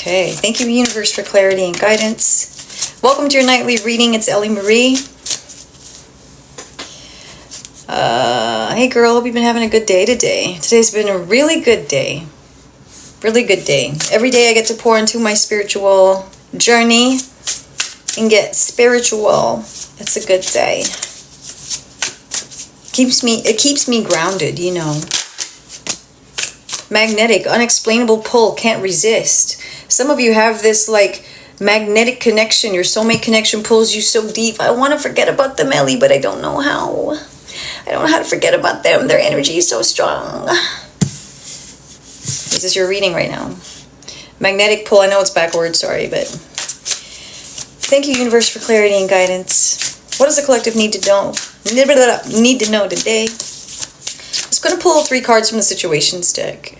Okay, thank you, universe, for clarity and guidance. Welcome to your nightly reading. It's Ellie Marie. Hey girl, hope you've been having a good day today. Today's been a really good day. Really good day. Every day I get to pour into my spiritual journey and get spiritual. It's a good day. It keeps me grounded, you know. Magnetic, unexplainable pull, can't resist. Some of you have this like magnetic connection. Your soulmate connection pulls you so deep. I want to forget about them, Ellie, but I don't know how. I don't know how to forget about them. Their energy is so strong. This is your reading right now. Magnetic pull. I know it's backwards, sorry, but thank you, universe, for clarity and guidance. What does the collective need to know? Need to know today? I'm just going to pull 3 cards from the situations deck.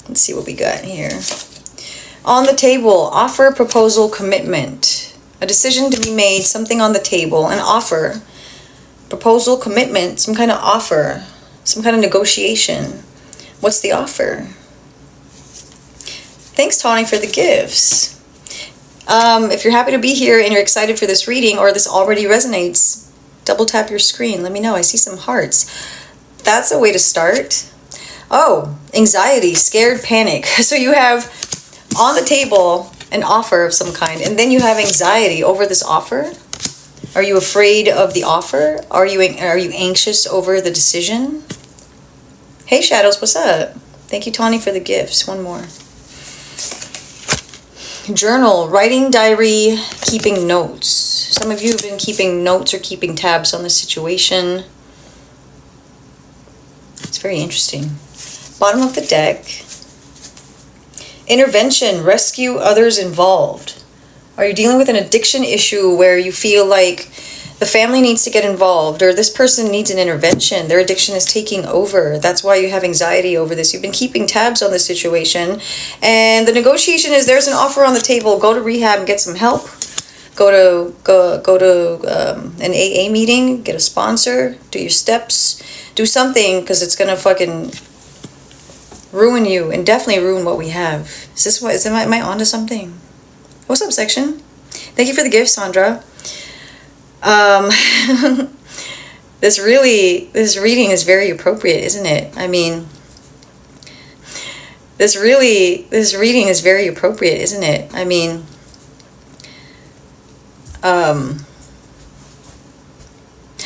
Let's see what we got here. On the table, offer, proposal, commitment. A decision to be made, something on the table, an offer, proposal, commitment, some kind of offer, some kind of negotiation. What's the offer? Thanks, Tawny, for the gifts. If you're happy to be here and you're excited for this reading or this already resonates, double tap your screen. Let me know. I see some hearts. That's a way to start. Oh, anxiety, scared, panic. So you have on the table an offer of some kind, and then you have anxiety over this offer. Are you afraid of the offer? Are you anxious over the decision? Hey, Shadows, what's up? Thank you, Tawny, for the gifts. One more. Journal, writing, diary, keeping notes. Some of you have been keeping notes or keeping tabs on the situation. It's very interesting. Bottom of the deck. Intervention, rescue others involved. Are you dealing with an addiction issue where you feel like the family needs to get involved or this person needs an intervention? Their addiction is taking over. That's why you have anxiety over this. You've been keeping tabs on the situation. And the negotiation is there's an offer on the table. Go to rehab and get some help. Go to an AA meeting. Get a sponsor. Do your steps. Do something because it's going to fucking ruin you and definitely ruin what we have. Am I onto something? What's up, section? Thank you for the gift, Sandra. This reading is very appropriate, isn't it? I mean, this reading is very appropriate, isn't it? I mean,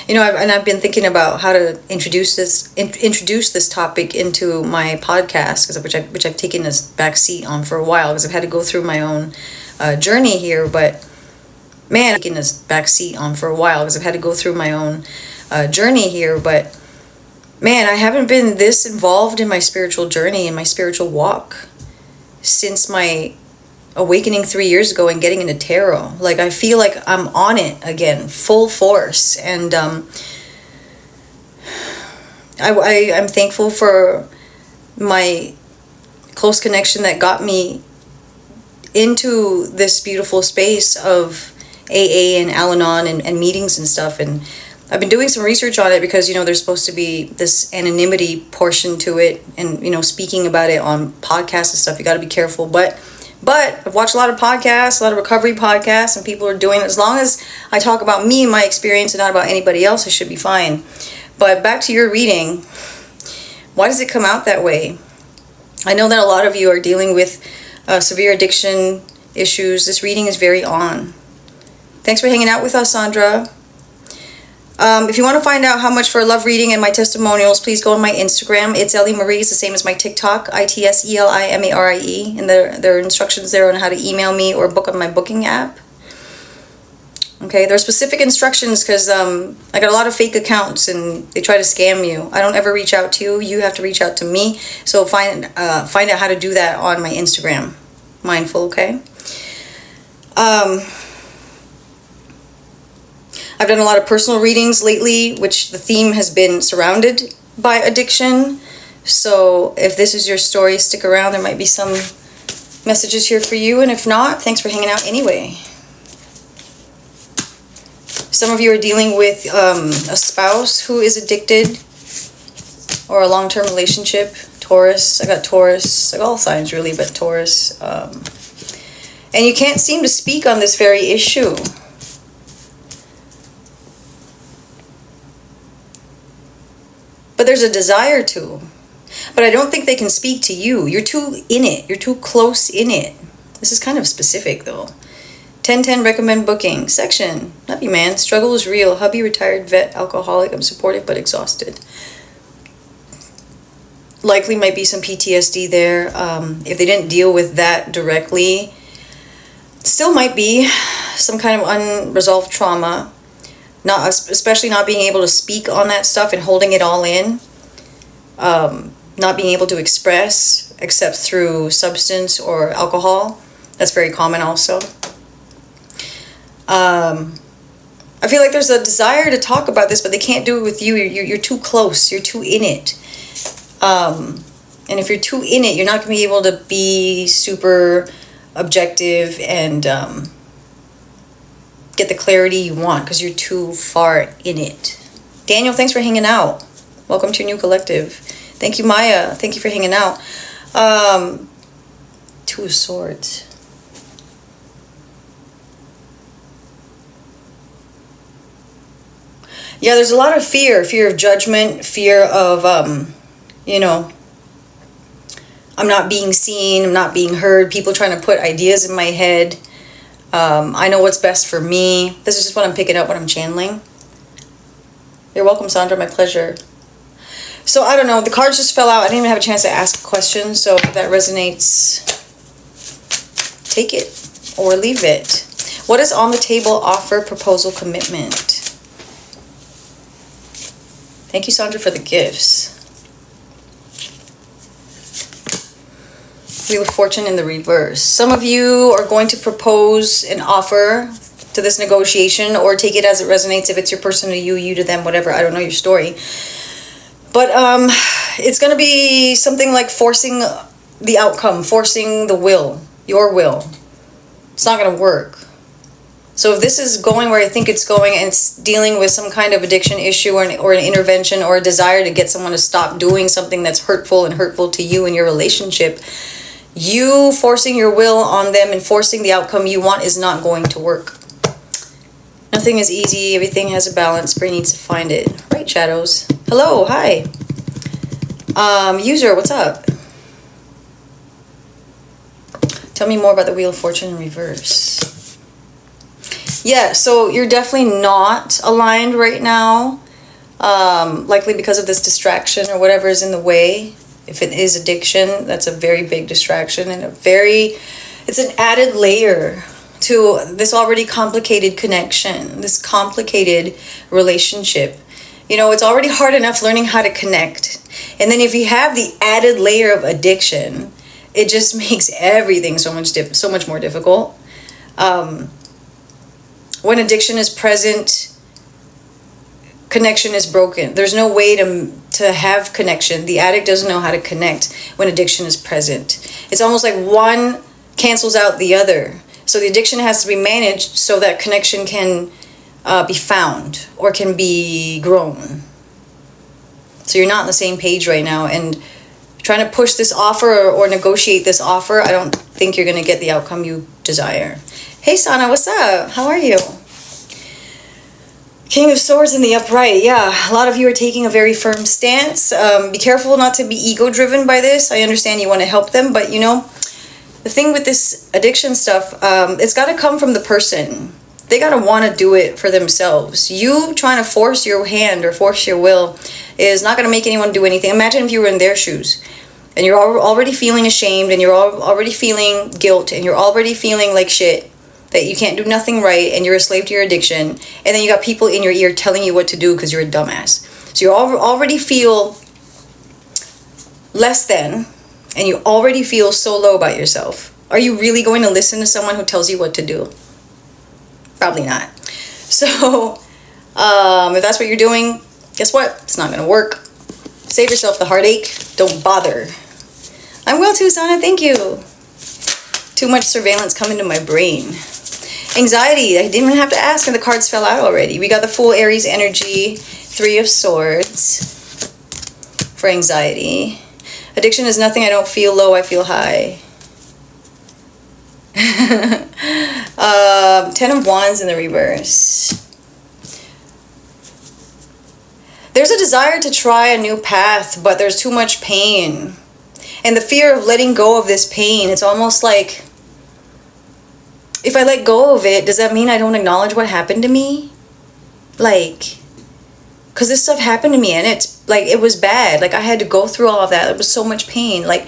you know, I've been thinking about how to introduce this topic into my podcast, which I've taken a back seat on for a while because I've had to go through my own journey here, but man, I've taken a back seat on for a while because I've had to go through my own journey here, but man, I haven't been this involved in my spiritual journey and my spiritual walk since my awakening 3 years ago and getting into tarot. Like, I feel like I'm on it again, full force, and I'm thankful for my close connection that got me into this beautiful space of AA and Al-Anon and meetings and stuff. And I've been doing some research on it because, you know, there's supposed to be this anonymity portion to it, and, you know, speaking about it on podcasts and stuff, you got to be careful. But I've watched a lot of podcasts, a lot of recovery podcasts, and people are doing it. As long as I talk about me and my experience and not about anybody else, I should be fine. But back to your reading. Why does it come out that way? I know that a lot of you are dealing with severe addiction issues. This reading is very on. Thanks for hanging out with us, Sandra. If you want to find out how much for a love reading and my testimonials, please go on my Instagram. It's Ellie Marie. It's the same as my TikTok, ITSELIMARIE. And there are instructions there on how to email me or book on my booking app. Okay, there are specific instructions because I got a lot of fake accounts and they try to scam you. I don't ever reach out to you. You have to reach out to me. So find out how to do that on my Instagram. Mindful, okay? I've done a lot of personal readings lately, which the theme has been surrounded by addiction. So if this is your story, stick around. There might be some messages here for you. And if not, thanks for hanging out anyway. Some of you are dealing with a spouse who is addicted or a long-term relationship. Taurus. I got Taurus. I got all signs really, but Taurus. And you can't seem to speak on this very issue. But there's a desire to. But I don't think they can speak to you. You're too in it. You're too close in it. This is kind of specific though. 1010 recommend booking. Section. Love you, man. Struggle is real. Hubby, retired vet, alcoholic. I'm supportive but exhausted. Likely might be some PTSD there. If they didn't deal with that directly, still might be some kind of unresolved trauma. Not especially not being able to speak on that stuff and holding it all in. Not being able to express except through substance or alcohol. That's very common also. I feel like there's a desire to talk about this, but they can't do it with you. You're too close. You're too in it. And if you're too in it, you're not going to be able to be super objective and get the clarity you want because you're too far in it. Daniel, thanks for hanging out. Welcome to your new collective. Thank you, Maya. Thank you for hanging out. Two of Swords. Yeah, there's a lot of fear of judgment, fear of, I'm not being seen, I'm not being heard, people trying to put ideas in my head. I know what's best for me. This is just what I'm picking up, what I'm channeling. You're welcome, Sandra, my pleasure. So, I don't know, the cards just fell out. I didn't even have a chance to ask questions, so if that resonates, take it or leave it. What is on the table? Offer, proposal, commitment. Thank you, Sandra, for the gifts. Wheel of Fortune in the reverse. Some of you are going to propose an offer to this negotiation or take it as it resonates. If it's your person to you, you to them, whatever. I don't know your story. But it's going to be something like forcing the outcome, forcing the will, your will. It's not going to work. So if this is going where I think it's going and it's dealing with some kind of addiction issue or an intervention or a desire to get someone to stop doing something that's hurtful to you in your relationship, you forcing your will on them and forcing the outcome you want is not going to work. Nothing is easy. Everything has a balance. Brain needs to find it. Right, shadows. Hello. Hi. User, what's up? Tell me more about the Wheel of Fortune in reverse. Yeah, so you're definitely not aligned right now. Likely because of this distraction or whatever is in the way. If it is addiction, that's a very big distraction and it's an added layer to this already complicated connection, this complicated relationship. You know, it's already hard enough learning how to connect. And then if you have the added layer of addiction, it just makes everything so much more difficult. When addiction is present, connection is broken. There's no way to have connection. The addict doesn't know how to connect when addiction is present. It's almost like one cancels out the other. So the addiction has to be managed so that connection can be found or can be grown. So you're not on the same page right now, and trying to push this offer or negotiate this offer, I don't think you're going to get the outcome you desire. Hey Sana, what's up? How are you? King of Swords in the upright. Yeah, a lot of you are taking a very firm stance. Be careful not to be ego-driven by this. I understand you want to help them, but you know, the thing with this addiction stuff, it's got to come from the person. They got to want to do it for themselves. You trying to force your hand or force your will is not going to make anyone do anything. Imagine if you were in their shoes and you're already feeling ashamed and you're already feeling guilt and you're already feeling like shit, that you can't do nothing right and you're a slave to your addiction, and then you got people in your ear telling you what to do because you're a dumbass. So you already feel less than, and you already feel so low about yourself. Are you really going to listen to someone who tells you what to do? Probably not. So if that's what you're doing, guess what? It's not going to work. Save yourself the heartache. Don't bother. I'm well too, Sana. Thank you. Too much surveillance coming to my brain. Anxiety. I didn't even have to ask and the cards fell out already. We got the full Aries energy. 3 of Swords for anxiety. Addiction is nothing. I don't feel low, I feel high. 10 of Wands in the reverse. There's a desire to try a new path, but there's too much pain. And the fear of letting go of this pain, it's almost like, if I let go of it, does that mean I don't acknowledge what happened to me? Like, because this stuff happened to me, and it's like, it was bad. Like, I had to go through all of that. It was so much pain. Like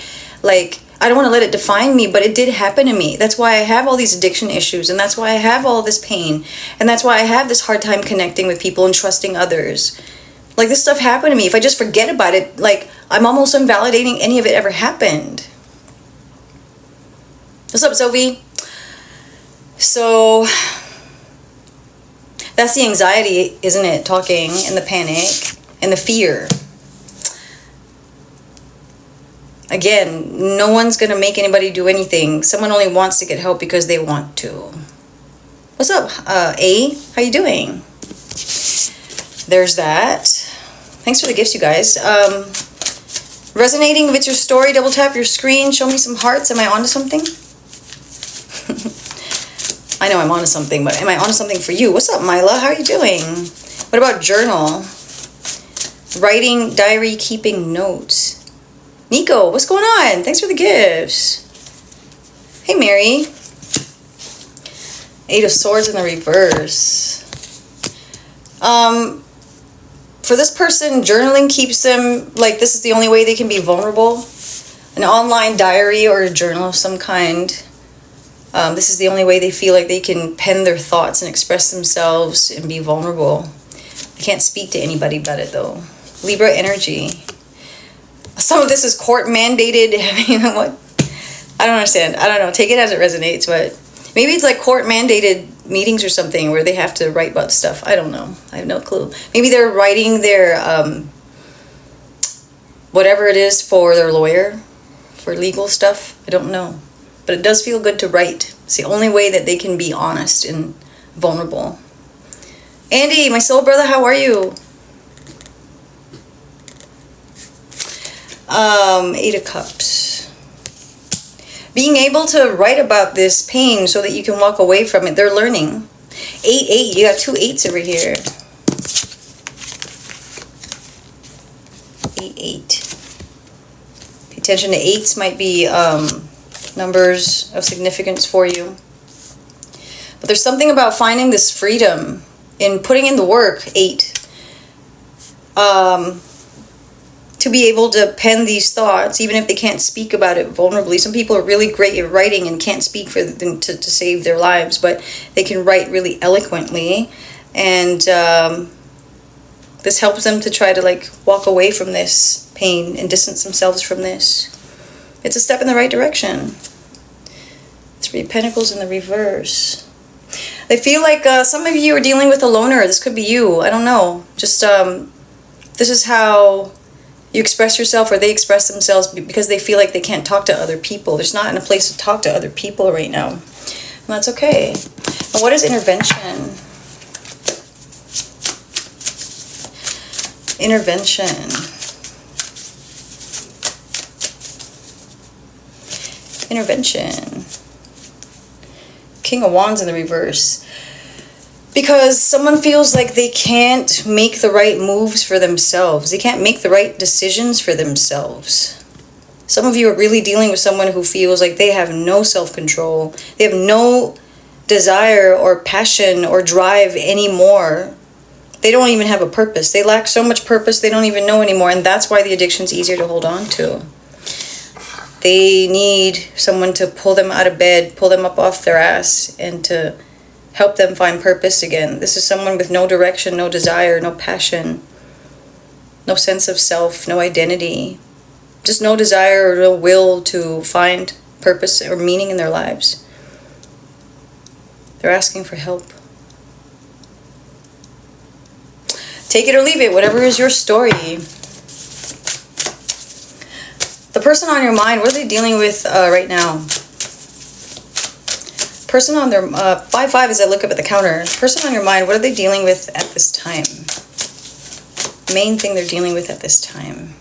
I don't want to let it define me, but it did happen to me. That's why I have all these addiction issues, and that's why I have all this pain, and that's why I have this hard time connecting with people and trusting others. Like, this stuff happened to me. If I just forget about it, like, I'm almost invalidating any of it ever happened. What's up, Sophie? So that's the anxiety, isn't it? Talking, and the panic and the fear. Again, no one's gonna make anybody do anything. Someone only wants to get help because they want to. What's up, A? How you doing? There's that. Thanks for the gifts, you guys. Resonating with your story, double tap your screen, show me some hearts. Am I onto something? I know I'm onto something, but am I onto something for you? What's up, Myla? How are you doing? What about journal? Writing, diary, keeping notes. Nico, what's going on? Thanks for the gifts. Hey, Mary. 8 of Swords in the reverse. For this person, journaling keeps them, like, this is the only way they can be vulnerable. An online diary or a journal of some kind. This is the only way they feel like they can pen their thoughts and express themselves and be vulnerable. They can't speak to anybody about it, though. Libra energy. Some of this is court mandated. I mean, what? I don't understand. I don't know. Take it as it resonates, but maybe it's like court mandated meetings or something where they have to write about stuff. I don't know. I have no clue. Maybe they're writing their whatever it is for their lawyer, for legal stuff. I don't know. But it does feel good to write. It's the only way that they can be honest and vulnerable. Andy, my soul brother, how are you? 8 of Cups. Being able to write about this pain so that you can walk away from it. They're learning. 8. You got 2 8s over here. 8. Pay attention to 8s might be numbers of significance for you. But there's something about finding this freedom in putting in the work. 8. To be able to pen these thoughts, even if they can't speak about it vulnerably. Some people are really great at writing and can't speak for them to save their lives, but they can write really eloquently. And this helps them to try to, like, walk away from this pain and distance themselves from this. It's a step in the right direction. 3 of Pentacles in the reverse. I feel like some of you are dealing with a loner. This could be you. I don't know. Just this is how you express yourself, or they express themselves, because they feel like they can't talk to other people. There's not in a place to talk to other people right now. And that's okay. But what is intervention? Intervention. Intervention. King of Wands in the reverse. Because someone feels like they can't make the right moves for themselves. They can't make the right decisions for themselves. Some of you are really dealing with someone who feels like they have no self-control. They have no desire or passion or drive anymore. They don't even have a purpose. They lack so much purpose they don't even know anymore. And that's why the addiction's easier to hold on to. They need someone to pull them out of bed, pull them up off their ass, and to help them find purpose again. This is someone with no direction, no desire, no passion, no sense of self, no identity. Just no desire or no will to find purpose or meaning in their lives. They're asking for help. Take it or leave it, whatever is your story. The person on your mind, what are they dealing with right now? Person on their 5-5 as I look up at the counter. Person on your mind, what are they dealing with at this time? Main thing they're dealing with at this time.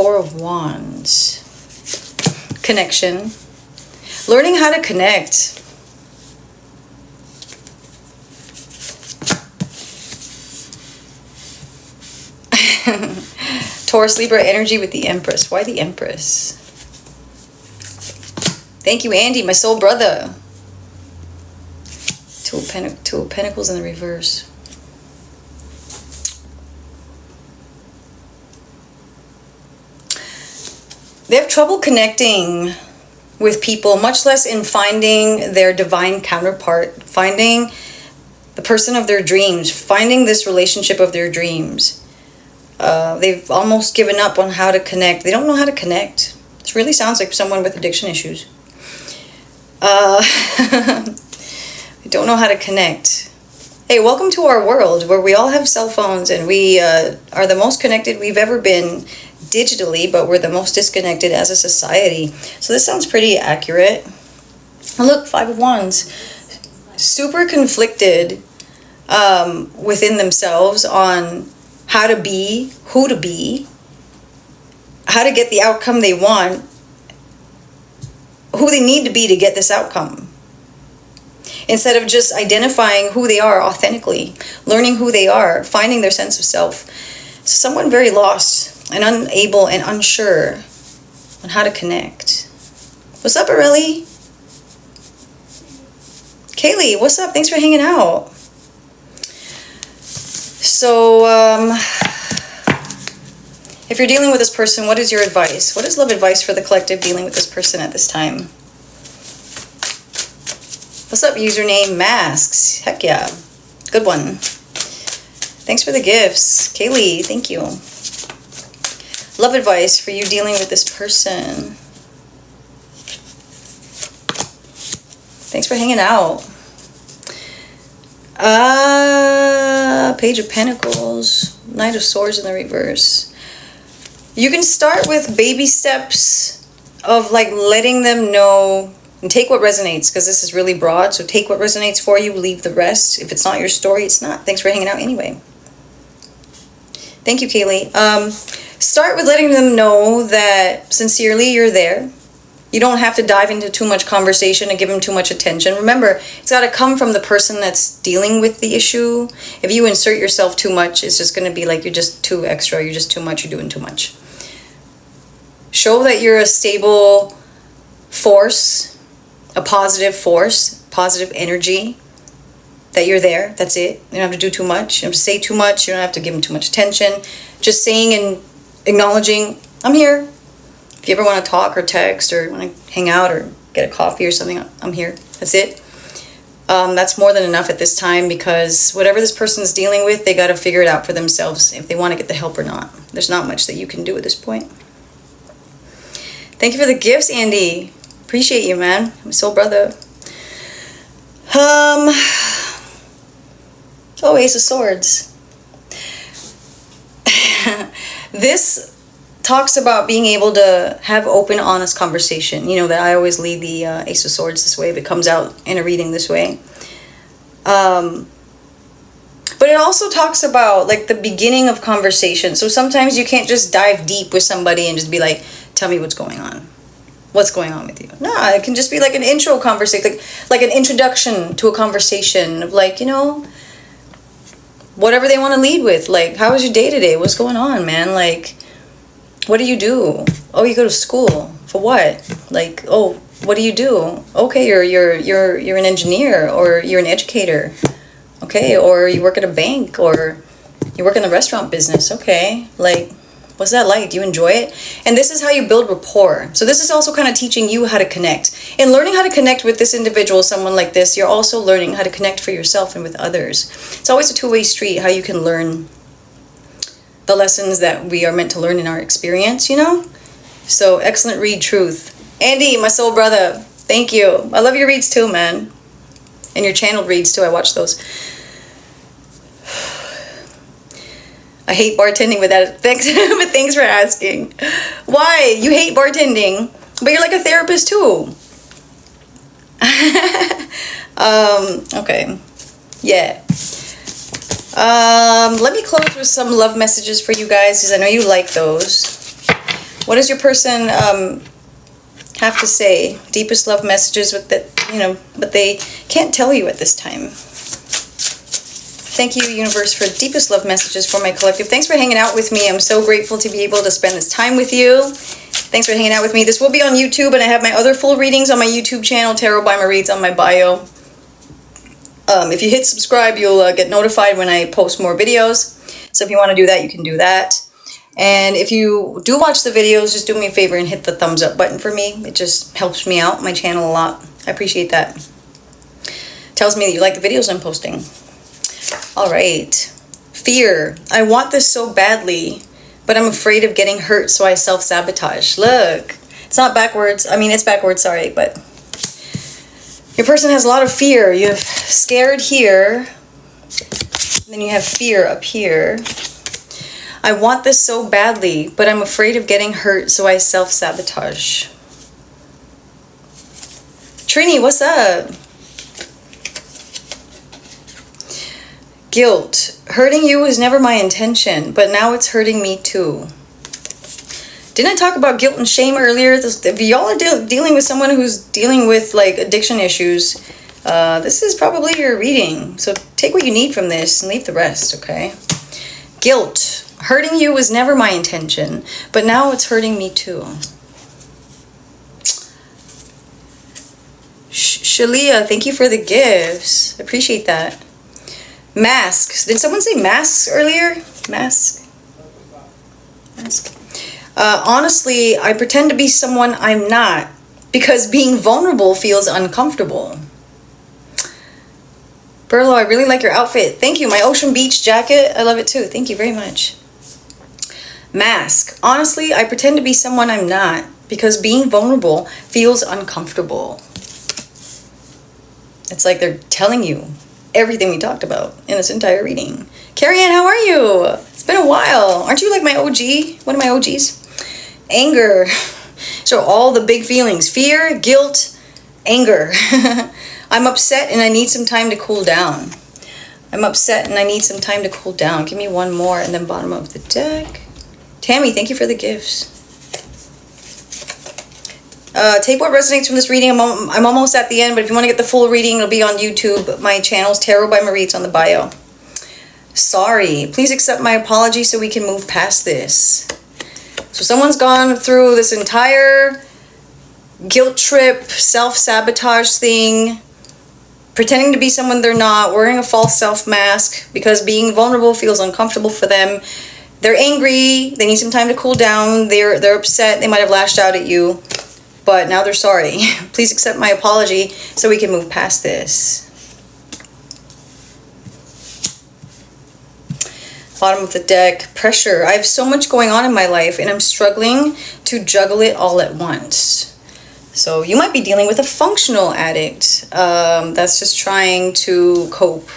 Four of Wands. Connection. Learning how to connect. Taurus, Libra energy with the Empress. Why the Empress? Thank you, Andy, my soul brother. Two of Pentacles in the reverse. They have trouble connecting with people, much less in finding their divine counterpart, finding the person of their dreams, finding this relationship of their dreams. They've almost given up on how to connect. They don't know how to connect. This really sounds like someone with addiction issues. They don't know how to connect. Hey, welcome to our world where we all have cell phones and we are the most connected we've ever been digitally, but we're the most disconnected as a society. So this sounds pretty accurate. And look, Five of Wands. Super conflicted within themselves on how to be, who to be, how to get the outcome they want, who they need to be to get this outcome. Instead of just identifying who they are authentically, learning who they are, finding their sense of self. So someone very lost and unable and unsure on how to connect. What's up, Aurelie? Kaylee, what's up? Thanks for hanging out. So, if you're dealing with this person, what is your advice? What is love advice for the collective dealing with this person at this time? What's up, username Masks? Heck yeah. Good one. Thanks for the gifts. Kaylee, thank you. Love advice for you dealing with this person. Thanks for hanging out. Page of Pentacles, Knight of Swords in the reverse. You can start with baby steps of like letting them know and take what resonates, because this is really broad. So take what resonates for you, leave the rest. If it's not your story, it's not. Thanks for hanging out anyway. Thank you, Kaylee. Start with letting them know that sincerely you're there. You don't have to dive into too much conversation and give them too much attention. Remember, it's got to come from the person that's dealing with the issue. If you insert yourself too much, it's just going to be like you're just too extra, you're just too much, you're doing too much. Show that you're a stable force, a positive force, positive energy, that you're there. That's it. You don't have to do too much. You don't have to say too much. You don't have to give them too much attention. Just saying and acknowledging, I'm here. If you ever want to talk or text or want to hang out or get a coffee or something, I'm here. That's it. That's more than enough at this time, because whatever this person's dealing with, they got to figure it out for themselves if they want to get the help or not. There's not much that you can do at this point. Thank you for the gifts, Andy. Appreciate you, man. My soul brother. Oh, Ace of Swords. This talks about being able to have open, honest conversation. You know that I always lead the Ace of Swords this way if it comes out in a reading this way. But it also talks about like the beginning of conversation. So sometimes you can't just dive deep with somebody and just be like, tell me what's going on. What's going on with you? Nah, it can just be like an intro conversation, like an introduction to a conversation of like, you know, whatever they want to lead with. Like, how was your day today? What's going on, man? Like, what do you do? Oh, you go to school. For what? Like, oh, what do you do? Okay, you're an engineer, or you're an educator. Okay, or you work at a bank, or you work in the restaurant business. Okay, like, what's that like? Do you enjoy it? And this is how you build rapport. So this is also kind of teaching you how to connect. In learning how to connect with this individual, someone like this, you're also learning how to connect for yourself and with others. It's always a two-way street, how you can learn the lessons that we are meant to learn in our experience, you know? So excellent read, Truth. Andy, my soul brother, thank you. I love your reads too, man. And your channeled reads too, I watch those. I hate bartending with that. Thanks, but thanks for asking. Why? You hate bartending, but you're like a therapist too. Okay. Yeah. Let me close with some love messages for you guys, because I know you like those. What does your person have to say? Deepest love messages with that, you know, but they can't tell you at this time. Thank you, universe, for deepest love messages for my collective. Thanks for hanging out with me. I'm so grateful to be able to spend this time with you. Thanks for hanging out with me. This will be on YouTube, and I have my other full readings on my YouTube channel, Tarot by Marie. It's on my bio. If you hit subscribe, you'll get notified when I post more videos. So if you want to do that, you can do that. And if you do watch the videos, just do me a favor and hit the thumbs up button for me. It just helps me out, my channel, a lot. I appreciate that. Tells me that you like the videos I'm posting. All right. Fear. I want this so badly, but I'm afraid of getting hurt, so I self-sabotage. Look, it's not backwards. I mean, it's backwards, sorry, but your person has a lot of fear. You have scared here, then you have fear up here. I want this so badly, but I'm afraid of getting hurt, so I self-sabotage. Trini, what's up? Guilt. Hurting you was never my intention, but now it's hurting me too. Didn't I talk about guilt and shame earlier? If y'all are dealing with someone who's dealing with like addiction issues, this is probably your reading. So take what you need from this and leave the rest, okay? Guilt. Hurting you was never my intention, but now it's hurting me too. Shalia, thank you for the gifts. Appreciate that. Masks. Did someone say masks earlier? Mask. Mask. Honestly, I pretend to be someone I'm not because being vulnerable feels uncomfortable. Berlo, I really like your outfit. Thank you. My Ocean Beach jacket. I love it too. Thank you very much. Mask. Honestly, I pretend to be someone I'm not because being vulnerable feels uncomfortable. It's like they're telling you everything we talked about in this entire reading. Carrie Ann, how are you? It's been a while. Aren't you like my OG? One of my OGs? Anger. So all the big feelings. Fear, guilt, anger. I'm upset and I need some time to cool down. I'm upset and I need some time to cool down. Give me one more and then bottom of the deck. Tammy, thank you for the gifts. Take what resonates from this reading. I'm almost at the end, but if you want to get the full reading, it'll be on YouTube. My channel's Tarot by Marie. It's on the bio. Sorry. Please accept my apology so we can move past this. So someone's gone through this entire guilt trip, self-sabotage thing, pretending to be someone they're not, wearing a false self mask because being vulnerable feels uncomfortable for them. They're angry. They need some time to cool down. They're upset. They might have lashed out at you. But now they're sorry. Please accept my apology so we can move past this. Bottom of the deck, pressure. I have so much going on in my life and I'm struggling to juggle it all at once. So you might be dealing with a functional addict that's just trying to cope.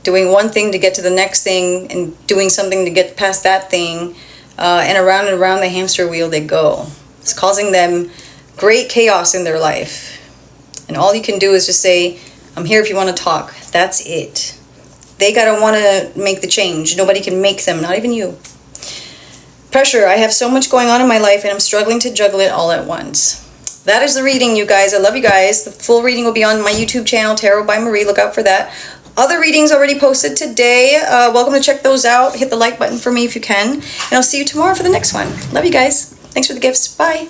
Doing one thing to get to the next thing and doing something to get past that thing. And around the hamster wheel they go. It's causing them great chaos in their life. And all you can do is just say, I'm here if you want to talk. That's it. They gotta want to make the change. Nobody can make them, not even you. Pressure. I have so much going on in my life and I'm struggling to juggle it all at once. That is the reading, you guys. I love you guys. The full reading will be on my YouTube channel, Tarot by Marie. Look out for that. Other readings already posted today. Welcome to check those out. Hit the like button for me if you can. And I'll see you tomorrow for the next one. Love you guys. Thanks for the gifts. Bye.